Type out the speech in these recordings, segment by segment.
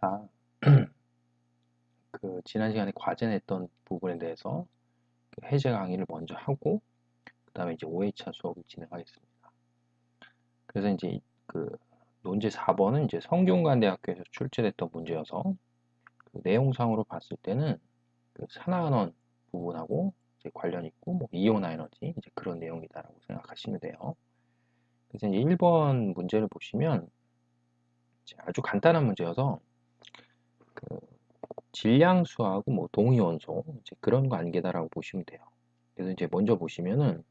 자, 지난 시간에 과제 냈던 부분에 대해서 해제 강의를 먼저 하고, 그 다음에 이제 5회차 수업을 진행하겠습니다. 그래서 이제 논제 4번은 이제 성균관대학교에서 출제됐던 문제여서, 내용상으로 봤을 때는 산화은원 부분하고 이제 관련 있고, 뭐 이온화 에너지, 이제 그런 내용이다라고 생각하시면 돼요. 그래서 이제 1번 문제를 보시면, 이제 아주 간단한 문제여서, 그 질량수하고 뭐 동위원소 이제 그런 관계다라고 보시면 돼요. 그래서 이제 먼저 보시면은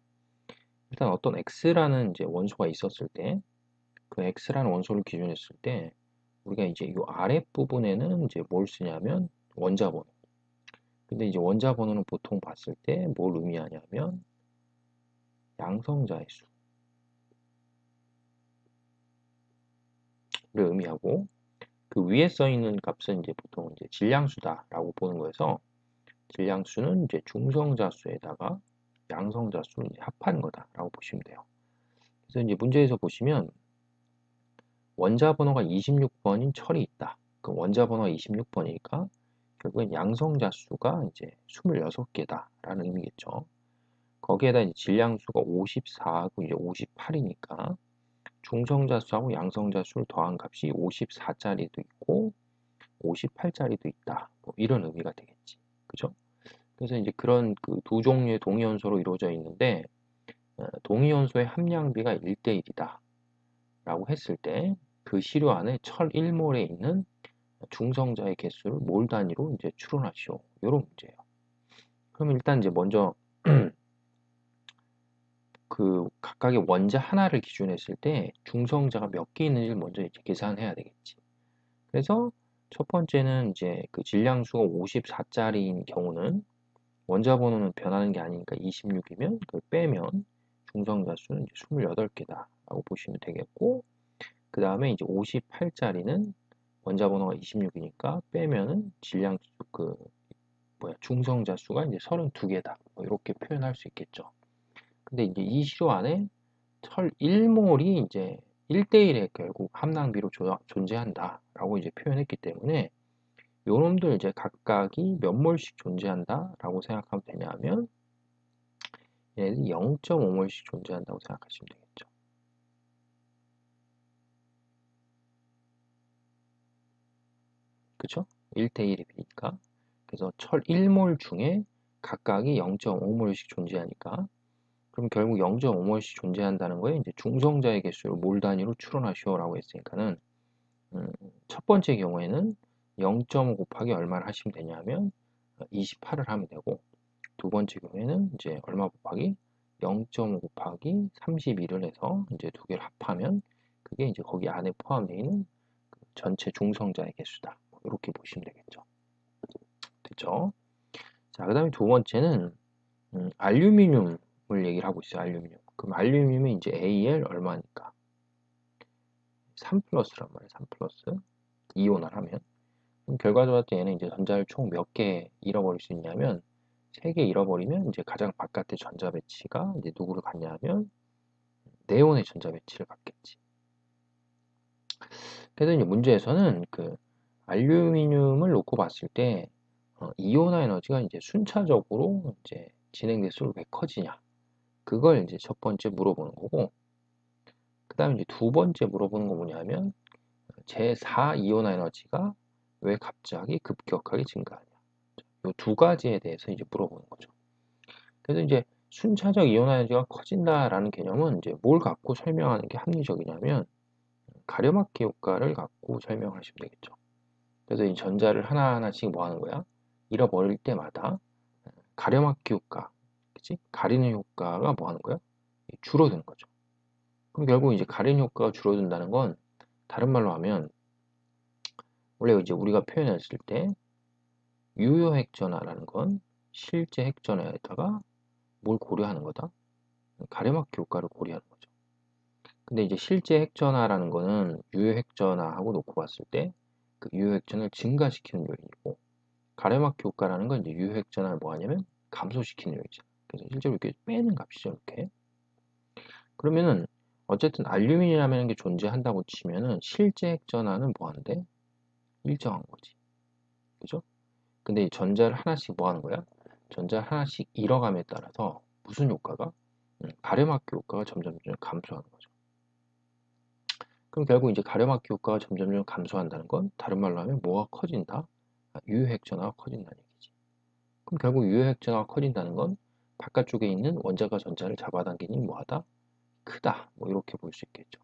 일단 어떤 x라는 이제 원소가 있었을 때 그 x라는 원소를 기준으로 했을 때 우리가 이제 이 아랫부분에는 이제 뭘 쓰냐면 원자 번호. 근데 이제 원자 번호는 보통 봤을 때 뭘 의미하냐면 양성자의 수를 의미하고, 그 위에 써 있는 값은 이제 보통 이제 질량수다라고 보는 거여서 질량수는 이제 중성자 수에다가 양성자 수를 이제 합한 거다라고 보시면 돼요. 그래서 이제 문제에서 보시면 원자 번호가 26번인 철이 있다. 그 원자 번호가 26번이니까 결국엔 양성자 수가 이제 26개다라는 의미겠죠. 거기에다 이제 질량수가 54하고 이제 58이니까 중성자 수하고 양성자 수를 더한 값이 54짜리도 있고 58짜리도 있다. 뭐 이런 의미가 되겠지. 그죠? 그래서 이제 그런 그 두 종류의 동위원소로 이루어져 있는데, 동위원소의 함량비가 1대1이다 라고 했을 때 그 시료 안에 철 1몰에 있는 중성자의 개수를 몰 단위로 이제 추론하시오. 이런 문제예요. 그럼 일단 이제 먼저 그 각각의 원자 하나를 기준했을 때 중성자가 몇 개 있는지를 먼저 이제 계산해야 되겠지. 그래서 첫 번째는 이제 그 질량수가 54짜리인 경우는 원자 번호는 변하는 게 아니니까 26이면 그걸 빼면 중성자 수는 이제 28개다라고 보시면 되겠고, 그 다음에 이제 58짜리는 원자 번호가 26이니까 빼면은 질량 중성자 수가 이제 32개다. 뭐 이렇게 표현할 수 있겠죠. 근데 이제 이 시료 안에 철 1몰이 이제 1대1의 결국 함량비로 존재한다라고 이제 표현했기 때문에 요놈들 이제 각각이 몇 몰씩 존재한다라고 생각하면 되냐면 얘네들이 0.5몰씩 존재한다고 생각하시면 되겠죠. 그쵸? 1대1이 비니까. 그래서 철 1몰 중에 각각이 0.5몰씩 존재하니까, 그럼 결국 0.5몰씩 존재한다는 거에 이제 중성자의 개수를 몰 단위로 추론하시오라고 했으니까는, 음, 첫 번째 경우에는 0.5 곱하기 얼마를 하시면 되냐면 28을 하면 되고, 두 번째 경우에는 이제 얼마 곱하기 0.5 곱하기 31을 해서 이제 두 개를 합하면 그게 이제 거기 안에 포함되어 있는 그 전체 중성자의 개수다. 이렇게 보시면 되겠죠. 됐죠? 자, 그 다음에 두 번째는 알루미늄을 얘기를 하고 있어요. 알루미늄. 그럼 알루미늄이 이제 AL 얼마니까? 3 플러스란 말이에요. 3 플러스. 이온을 하면. 그럼 결과적으로 얘는 이제 전자를 총 몇 개 잃어버릴 수 있냐면 3개 잃어버리면 이제 가장 바깥의 전자 배치가 이제 누구를 갖냐면 네온의 전자 배치를 갖겠지. 그래서 이제 문제에서는 그 알루미늄을 놓고 봤을 때 이온화 에너지가 이제 순차적으로 이제 진행될수록 왜 커지냐? 그걸 이제 첫 번째 물어보는 거고, 그 다음에 이제 두 번째 물어보는 거 뭐냐면 제4 이온화 에너지가 왜 갑자기 급격하게 증가하냐? 이 두 가지에 대해서 이제 물어보는 거죠. 그래서 이제 순차적 이온화 에너지가 커진다라는 개념은 이제 뭘 갖고 설명하는 게 합리적이냐면 가려막기 효과를 갖고 설명하시면 되겠죠. 그래서 이 전자를 하나하나씩 뭐 하는 거야? 잃어버릴 때마다 가려막기 효과, 그치? 가리는 효과가 뭐 하는 거야? 줄어드는 거죠. 그럼 결국 이제 가리는 효과가 줄어든다는 건 다른 말로 하면 원래 이제 우리가 표현했을 때 유효 핵전화라는 건 실제 핵전화에다가 뭘 고려하는 거다? 가려막기 효과를 고려하는 거죠. 근데 이제 실제 핵전화라는 거는 유효 핵전화하고 놓고 봤을 때 그 유효 핵전을 증가시키는 요인이고, 가려막기 효과라는 건 이제 유효 핵전화를 뭐 하냐면 감소시키는 요인이죠. 그래서 실제로 이렇게 빼는 값이죠, 이렇게. 그러면은 어쨌든 알루미늄이라는 게 존재한다고 치면은 실제 핵전화는 뭐 하는데? 일정한 거지. 그죠? 근데 이 전자를 하나씩 뭐 하는 거야? 전자를 하나씩 잃어감에 따라서 무슨 효과가? 가려막기 효과가 점점 감소하는 거죠. 그럼 결국 이제 가려막기 효과가 점점 감소한다는 건 다른 말로 하면 뭐가 커진다? 유효핵전화가 커진다는 얘기지. 그럼 결국 유효핵전화가 커진다는 건 바깥쪽에 있는 원자가 전자를 잡아당기니 뭐하다? 크다. 뭐 이렇게 볼 수 있겠죠.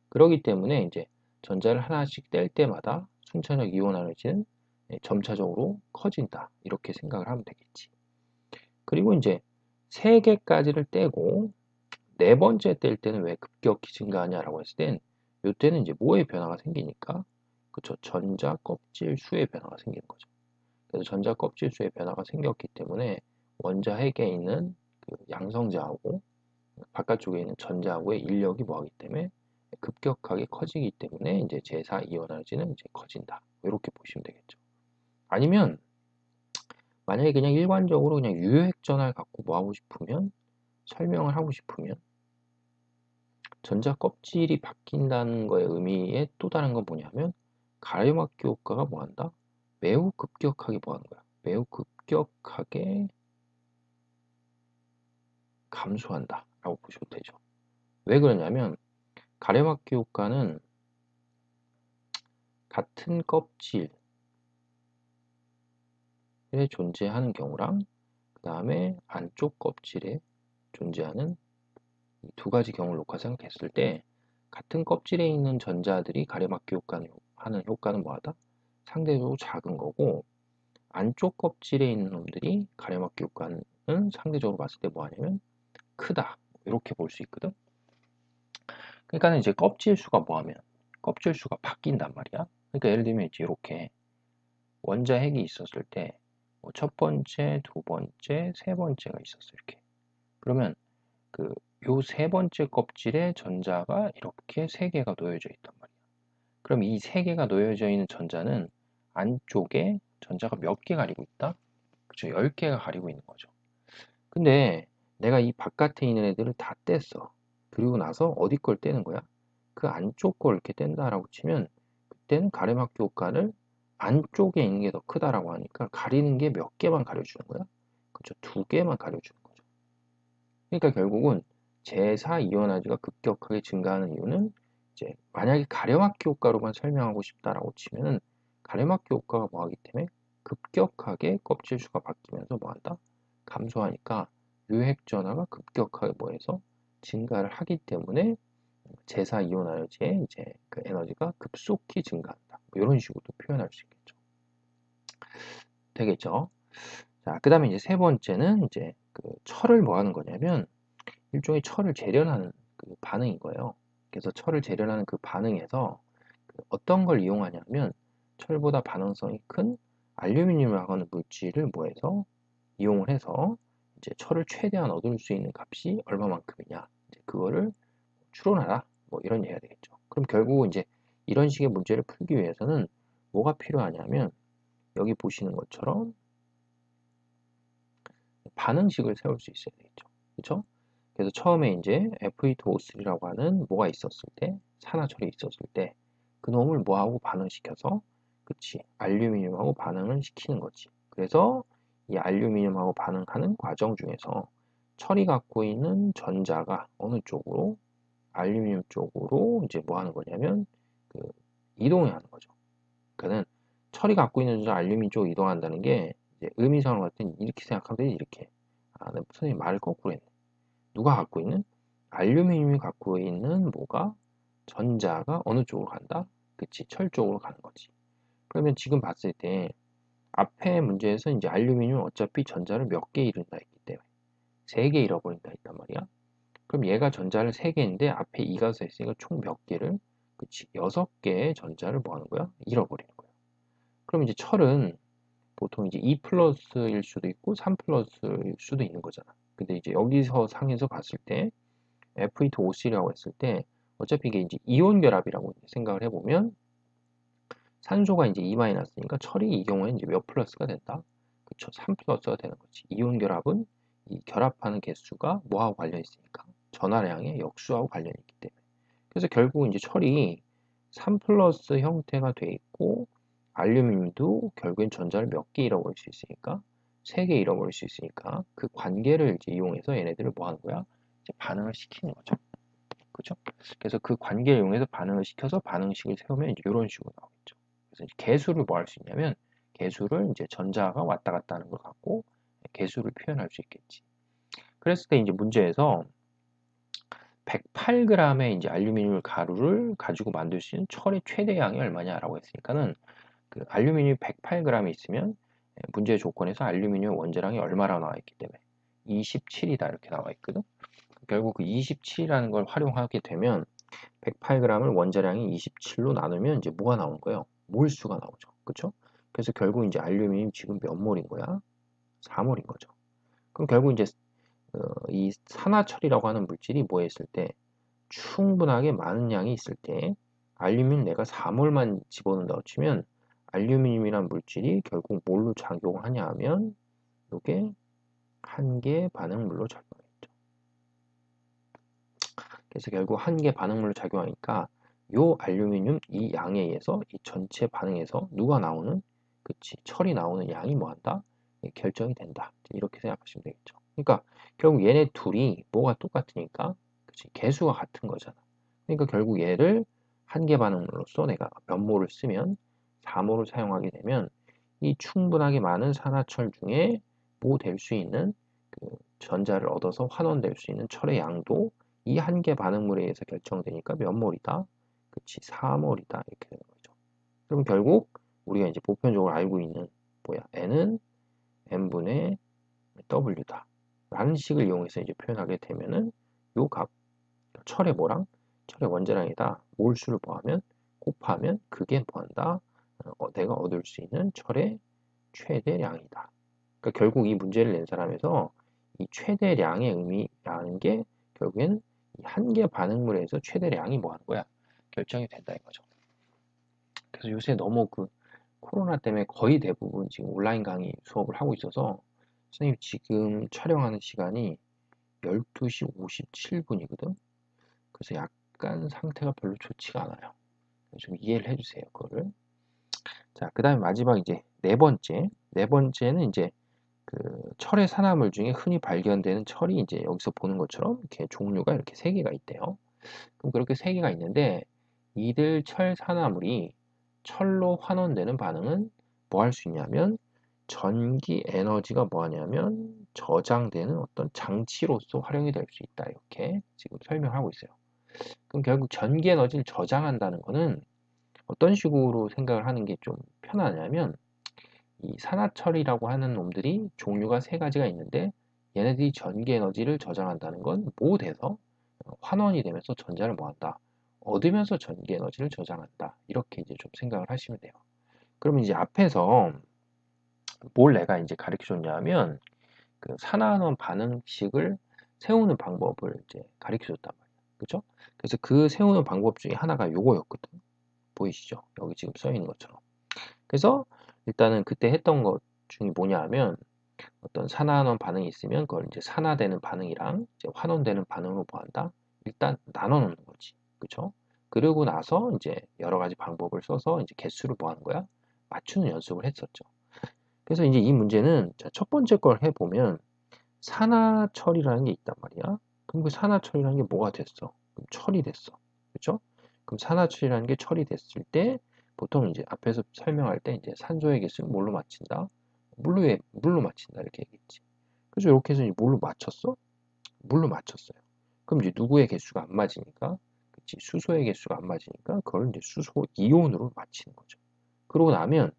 그렇기 때문에 이제 전자를 하나씩 뗄 때마다 순차적 이온 에너지는 점차적으로 커진다. 이렇게 생각을 하면 되겠지. 그리고 이제 세 개까지를 떼고 네 번째 뗄 때는 왜 급격히 증가하냐라고 했을 땐 이때는 이제 뭐의 변화가 생기니까 그쵸 전자 껍질 수의 변화가 생기는 거죠. 그래서 전자 껍질 수의 변화가 생겼기 때문에 원자 핵에 있는 그 양성자하고 바깥쪽에 있는 전자하고의 인력이 뭐하기 때문에 급격하게 커지기 때문에 이제 제4 이온 에너지는 이제 커진다. 이렇게 보시면 되겠죠. 아니면 만약에 그냥 일관적으로 그냥 유효핵전화를 갖고 뭐 하고 싶으면 설명을 하고 싶으면 전자 껍질이 바뀐다는 거의 의미의 또 다른 건 뭐냐면 가려막기 효과가 뭐한다? 매우 급격하게 뭐하는 거야? 매우 급격하게 감소한다 라고 보셔도 되죠. 왜 그러냐면 가려막기 효과는 같은 껍질에 존재하는 경우랑 그 다음에 안쪽 껍질에 존재하는 이 두 가지 경우를 놓고 생각했을 때 같은 껍질에 있는 전자들이 가려막기 효과는 하는 효과는 뭐하다? 상대적으로 작은 거고 안쪽 껍질에 있는 놈들이 가려막기 효과는 상대적으로 봤을 때 뭐하냐면 크다 이렇게 볼 수 있거든. 그러니까 이제 껍질 수가 뭐하면 껍질 수가 바뀐단 말이야. 그러니까 예를 들면 이제 이렇게 원자 핵이 있었을 때 첫 번째, 두 번째, 세 번째가 있었어 이렇게. 그러면 그 요 세 번째 껍질에 전자가 이렇게 세 개가 놓여져 있단 말이야. 그럼 이 세 개가 놓여져 있는 전자는 안쪽에 전자가 몇 개 가리고 있다? 그쵸, 10개가 가리고 있는 거죠. 근데 내가 이 바깥에 있는 애들을 다 뗐어. 그리고 나서 어디 걸 떼는 거야? 그 안쪽 걸 이렇게 뗀다라고 치면 그때는 가래막기 효과를 안쪽에 있는 게 더 크다라고 하니까 가리는 게 몇 개만 가려주는 거야? 그쵸, 두 개만 가려주는 거죠. 그러니까 결국은 제4 이온화제가 급격하게 증가하는 이유는 이제 만약에 가려막기 효과로만 설명하고 싶다라고 치면은 가려막기 효과가 뭐하기 때문에 급격하게 껍질 수가 바뀌면서 뭐한다? 감소하니까 유핵 전하가 급격하게 뭐해서 증가를 하기 때문에 제4 이온화제의 이제 그 에너지가 급속히 증가한다. 뭐 이런 식으로도 표현할 수 있겠죠. 되겠죠? 자, 그 다음에 이제 세 번째는 이제 그 철을 뭐 하는 거냐면 일종의 철을 재련하는 그 반응인 거예요. 그래서 철을 재련하는 그 반응에서 그 어떤 걸 이용하냐면 철보다 반응성이 큰 알루미늄이라고 하는 물질을 뭐해서 이용을 해서 이제 철을 최대한 얻을 수 있는 값이 얼마만큼이냐 이제 그거를 추론하라 뭐 이런 얘기가 되겠죠. 그럼 결국 이제 이런 식의 문제를 풀기 위해서는 뭐가 필요하냐면 여기 보시는 것처럼 반응식을 세울 수 있어야 되겠죠. 그렇죠? 그래서 처음에 이제 F2O3라고 하는 뭐가 있었을 때, 산화철이 있었을 때, 그 놈을 뭐하고 반응시켜서, 그치, 알루미늄하고 반응을 시키는 거지. 그래서 이 알루미늄하고 반응하는 과정 중에서 철이 갖고 있는 전자가 어느 쪽으로, 알루미늄 쪽으로 이제 뭐 하는 거냐면, 그, 이동을 하는 거죠. 그러니까는 철이 갖고 있는 전자 알루미늄 쪽으로 이동한다는 게, 이제 의미상으로 봤을 때 이렇게 생각하면 되지, 이렇게. 아, 네, 선생님 말을 거꾸로 했네. 누가 갖고 있는? 알루미늄이 갖고 있는 뭐가? 전자가 어느 쪽으로 간다? 그치, 철 쪽으로 가는 거지. 그러면 지금 봤을 때 앞에 문제에서 이제 알루미늄은 어차피 전자를 몇 개 잃는다 했기 때문에 3개 잃어버린다 했단 말이야. 그럼 얘가 전자를 3개인데 앞에 2가 서 있으니까 총 몇 개를? 그치, 6개의 전자를 뭐 하는 거야? 잃어버리는 거야. 그럼 이제 철은 보통 이제 2 플러스일 수도 있고 3 플러스일 수도 있는 거잖아. 근데 이제 여기서 상에서 봤을 때 F2O3라고 했을 때 어차피 이게 이제 이온 결합이라고 생각을 해보면 산소가 이제 2-니까 철이 이 경우에 이제 몇 플러스가 된다? 그쵸, 3 플러스가 되는 거지. 이온 결합은 이 결합하는 개수가 뭐하고 관련 있으니까 전하량의 역수하고 관련이 있기 때문에. 그래서 결국 이제 철이 3 플러스 형태가 돼 있고 알루미늄도 결국엔 전자를 몇 개 잃어버릴 수 있으니까 3개 잃어버릴 수 있으니까 그 관계를 이제 이용해서 얘네들을 뭐 하는 거야? 이제 반응을 시키는 거죠. 그죠? 그래서 그 관계를 이용해서 반응을 시켜서 반응식을 세우면 이제 이런 식으로 나오겠죠. 그래서 이제 개수를 뭐 할 수 있냐면 개수를 이제 전자가 왔다 갔다 하는 걸 갖고 개수를 표현할 수 있겠지. 그랬을 때 이제 문제에서 108g의 이제 알루미늄 가루를 가지고 만들 수 있는 철의 최대량이 얼마냐라고 했으니까는 그 알루미늄 108g이 있으면 문제의 조건에서 알루미늄 원자량이 얼마나 나와 있기 때문에 27이다 이렇게 나와 있거든. 결국 그 27이라는 걸 활용하게 되면 108g을 원자량이 27로 나누면 이제 뭐가 나오는 거예요? 몰수가 나오죠. 그쵸? 그래서 결국 이제 알루미늄 지금 몇 몰인 거야? 4몰인 거죠. 그럼 결국 이제 이 산화철이라고 하는 물질이 뭐 했을 때 충분하게 많은 양이 있을 때 알루미늄 내가 4몰만 집어넣는다고 치면 알루미늄이란 물질이 결국 뭘로 작용하냐 하면 이게 한 개 반응물로 작용했죠. 그래서 결국 한 개 반응물로 작용하니까 요 알루미늄 이 양에 의해서 이 전체 반응에서 누가 나오는 그치 철이 나오는 양이 뭐한다? 결정이 된다. 이렇게 생각하시면 되겠죠. 그러니까 결국 얘네 둘이 뭐가 똑같으니까 그치 개수가 같은 거잖아. 그러니까 결국 얘를 한 개 반응물로서 내가 몇 몰을 쓰면 4몰을 사용하게 되면 이 충분하게 많은 산화철 중에 뭐 될 수 있는 그 전자를 얻어서 환원될 수 있는 철의 양도 이 한 개 반응물에 의해서 결정되니까 몇 몰이다? 그치, 4몰이다. 이렇게 되는 거죠. 그럼 결국 우리가 이제 보편적으로 알고 있는 뭐야? N은 N분의 W다. 라는 식을 이용해서 이제 표현하게 되면은 요 값, 철의 뭐랑? 철의 원자량이다. 몰수를 뭐하면? 곱하면 그게 뭐한다? 내가 얻을 수 있는 철의 최대량이다. 그러니까 결국 이 문제를 낸 사람에서 이 최대량의 의미라는 게 결국에는 한 개 반응물에서 최대량이 뭐 하는 거야? 결정이 된다 이거죠. 그래서 요새 너무 그 코로나 때문에 거의 대부분 지금 온라인 강의 수업을 하고 있어서 선생님 지금 촬영하는 시간이 12시 57분이거든. 그래서 약간 상태가 별로 좋지가 않아요. 좀 이해를 해주세요, 그거를. 자, 그 다음에 마지막 이제 네 번째. 네 번째는 이제 그 철의 산화물 중에 흔히 발견되는 철이 이제 여기서 보는 것처럼 이렇게 종류가 이렇게 세 개가 있대요. 그럼 그렇게 세 개가 있는데 이들 철 산화물이 철로 환원되는 반응은 뭐 할 수 있냐면 전기 에너지가 뭐 하냐면 저장되는 어떤 장치로서 활용이 될 수 있다. 이렇게 지금 설명하고 있어요. 그럼 결국 전기 에너지를 저장한다는 거는 어떤 식으로 생각을 하는 게 좀 편하냐면 이 산화철이라고 하는 놈들이 종류가 세 가지가 있는데 얘네들이 전기 에너지를 저장한다는 건 모돼서 환원이 되면서 전자를 뭐한다? 얻으면서 전기 에너지를 저장한다. 이렇게 이제 좀 생각을 하시면 돼요. 그러면 이제 앞에서 뭘 내가 이제 가르쳐 줬냐면 그 산화환원 반응식을 세우는 방법을 이제 가르쳐 줬단 말이야. 그죠? 그래서 그 세우는 방법 중에 하나가 요거였거든. 보이시죠? 여기 지금 써 있는 것처럼. 그래서 일단은 그때 했던 것 중에 뭐냐 하면 어떤 산화환원 반응이 있으면 그걸 이제 산화되는 반응이랑 이제 환원되는 반응으로 뭐한다? 일단 나눠 놓는 거지. 그쵸? 그러고 나서 이제 여러 가지 방법을 써서 이제 개수를 뭐 하는 거야? 맞추는 연습을 했었죠. 그래서 이제 이 문제는 첫 번째 걸 해보면 산화철이라는 게 있단 말이야. 그럼 그 산화철이라는 게 뭐가 됐어? 그럼 철이 됐어. 그쵸? 그럼 산화철이라는 게 철이 됐을 때 보통 이제 앞에서 설명할 때 이제 산소의 개수를 뭘로 맞춘다? 물로 맞춘다 이렇게 얘기했지. 그래서 이렇게 해서 이제 뭘로 맞췄어? 물로 맞췄어요. 그럼 이제 누구의 개수가 안 맞으니까, 그치? 수소의 개수가 안 맞으니까 그걸 이제 수소 이온으로 맞추는 거죠. 그러고 나면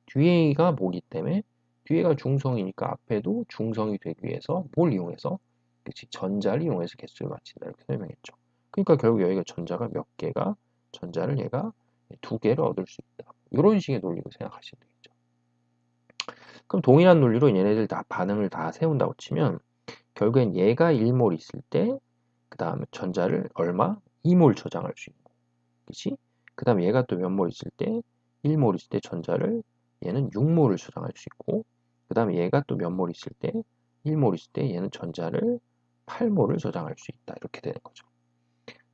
뒤에가 뭐기 때문에 뒤에가 중성이니까 앞에도 중성이 되기 위해서 뭘 이용해서 그치? 전자를 이용해서 개수를 맞춘다 이렇게 설명했죠. 그러니까 결국 여기가 전자가 몇 개가 전자를 얘가 두 개를 얻을 수 있다. 이런 식의 논리로 생각하시면 되겠죠. 그럼 동일한 논리로 얘네들 다 반응을 다 세운다고 치면 결국엔 얘가 1몰 있을 때 그 다음에 전자를 얼마? 2몰 저장할 수 있고 그치? 그 다음에 얘가 또 몇 몰 있을 때 1몰 있을 때 전자를 얘는 6몰을 저장할 수 있고 그 다음에 얘가 또 몇 몰 있을 때 1몰 있을 때 얘는 전자를 8몰을 저장할 수 있다 이렇게 되는 거죠.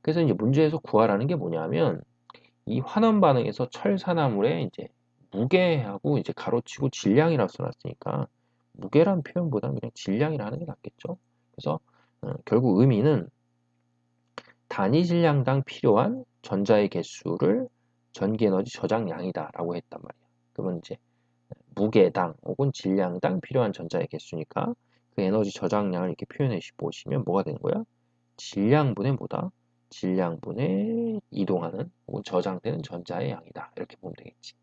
그래서 이제 문제에서 구하라는 게 뭐냐면 이 환원 반응에서 철산화물의 이제 무게하고 이제 가로치고 질량이라고 써놨으니까 무게란 표현보다는 그냥 질량이라 하는 게 낫겠죠. 그래서 결국 의미는 단위 질량당 필요한 전자의 개수를 전기에너지 저장량이다 라고 했단 말이야. 그러면 이제 무게당 혹은 질량당 필요한 전자의 개수니까 그 에너지 저장량을 이렇게 표현해 보시면 뭐가 되는 거야? 질량분의 뭐다? 질량분의 이동하는 혹은 저장되는 전자의 양이다. 이렇게 보면 되겠지.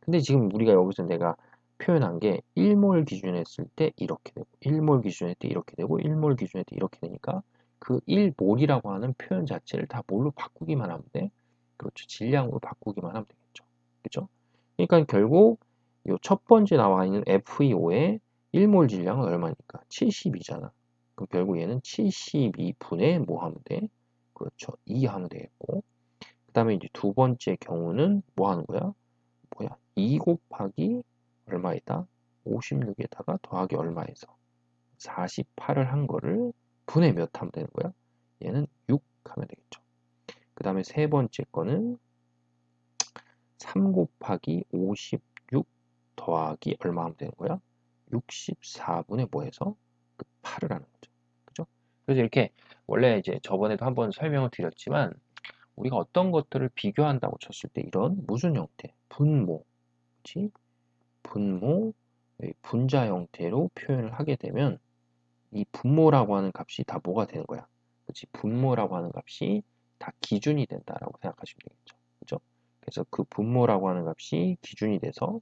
근데 지금 우리가 여기서 내가 표현한 게 1몰 기준으로 했을 때 이렇게 되고 1몰 기준으로 했을 때 이렇게 되고 1몰 기준으로 했을 때 이렇게 되니까 그 1몰이라고 하는 표현 자체를 다 뭘로 바꾸기만 하면 돼? 그렇죠. 질량으로 바꾸기만 하면 되겠죠. 그죠? 그러니까 결국 이 첫 번째 나와 있는 FeO의 1몰 질량은 얼마니까? 70이잖아. 그럼 결국 얘는 72분의 뭐 하면 돼? 그렇죠. 2 하면 되겠고. 그 다음에 이제 두 번째 경우는 뭐 하는 거야? 뭐야? 2 곱하기 얼마이다? 56에다가 더하기 얼마에서 48을 한 거를 분의 몇 하면 되는 거야? 얘는 6 하면 되겠죠. 그 다음에 세 번째 거는 3 곱하기 56 더하기 얼마 하면 되는 거야? 64분의 뭐해서 그 8을 하는 거죠. 그죠? 그래서 이렇게 원래 이제 저번에도 한번 설명을 드렸지만 우리가 어떤 것들을 비교한다고 쳤을 때 이런 무슨 형태? 분모, 그치? 분모, 분자 형태로 표현을 하게 되면 이 분모라고 하는 값이 다 뭐가 되는 거야? 그치? 분모라고 하는 값이 다 기준이 된다라고 생각하시면 되겠죠. 그죠? 그래서 그 분모라고 하는 값이 기준이 돼서